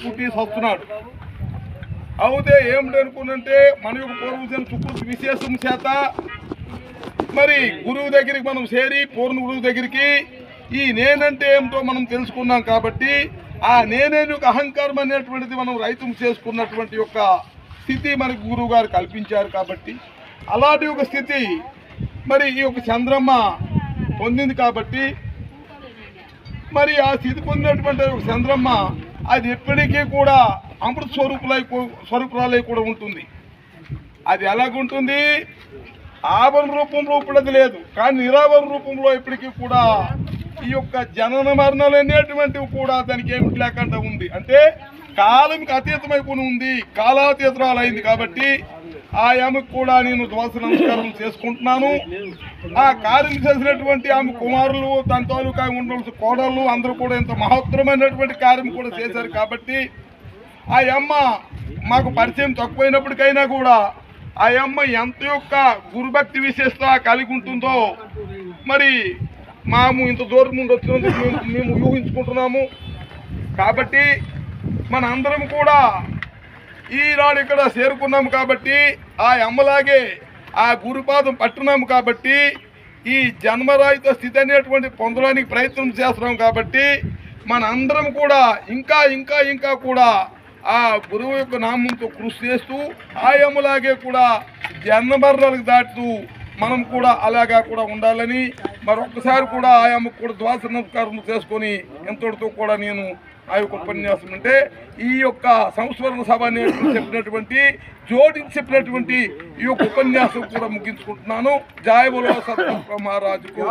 పుట్టి వస్తున్నాడు. అయితే ఏమిటి అనుకున్నంటే మన యొక్క పూర్వజన సుకృతి విశేషం చేత మరి గురువు దగ్గరికి మనం చేరి పూర్ణ గురువు దగ్గరికి ఈ నేనంటే ఏమిటో మనం తెలుసుకున్నాం కాబట్టి ఆ నేనే యొక్క అహంకారం అనేటువంటిది మనం రైతం చేసుకున్నటువంటి యొక్క స్థితి మనకు గురువు గారు కల్పించారు. కాబట్టి అలాంటి ఒక స్థితి మరి ఈ యొక్క చంద్రమ్మ పొందింది. కాబట్టి మరి ఆ స్థితి పొందినటువంటి చంద్రమ్మ అది ఎప్పటికీ కూడా అమృత స్వరూపురాలై కూడా ఉంటుంది. అది ఎలాగుంటుంది? ఆభరణ రూపంలో ఇప్పుడు అది లేదు, కానీ నిరాభరణ రూపంలో ఇప్పటికీ కూడా ఈ యొక్క జనన మరణాలు అనేటువంటివి కూడా దానికి ఏమిటి లేకుండా ఉంది. అంటే కాలంకి అతీతమైపోయి ఉంది, కాలాతీతరాలు అయింది. కాబట్టి ఆ ఆమెకు కూడా నేను ద్వాస నమస్కారం చేసుకుంటున్నాను. ఆ కార్యం చేసినటువంటి ఆమె కుమారులు తన తాలూకా ఉండవలసిన కోడళ్ళు అందరూ కూడా ఇంత మహత్తరమైనటువంటి కార్యం కూడా చేశారు. కాబట్టి ఆ అమ్మ మాకు పరిచయం తక్కువైనప్పటికైనా కూడా ఆ అమ్మ ఎంత యొక్క గురుభక్తి విశేషత కలిగి ఉంటుందో మరి మేము ఇంత దూరం నుండి వచ్చినందుకు మేము ఊహించుకుంటున్నాము. కాబట్టి మన అందరం కూడా ఈనాడు ఇక్కడ చేరుకున్నాము. కాబట్టి ఆ అమ్మలాగే ఆ గురుపాదం పట్టున్నాము. కాబట్టి ఈ జన్మరాహిత స్థితి అనేటువంటి పొందడానికి ప్రయత్నం చేస్తున్నాం. కాబట్టి మన అందరం కూడా ఇంకా ఇంకా ఇంకా కూడా ఆ గురువు యొక్క నామంతో కృషి చేస్తూ ఆ అమ్మలాగే కూడా జన్మమరణాలకు దాటుతూ మనం కూడా అలాగా కూడా ఉండాలని మరొకసారి కూడా ఆ అమ్మకు కూడా ద్వాస నమస్కారం చేసుకొని ఎంతటితో కూడా నేను ఆ యొక్క ఉపన్యాసం అంటే ఈ యొక్క సంస్మరణ సభ చెప్పినటువంటి జోడించి చెప్పినటువంటి ఈ యొక్క ఉపన్యాసం కూడా ముగించుకుంటున్నాను. జై బోలో సత్య మహారాజుకు.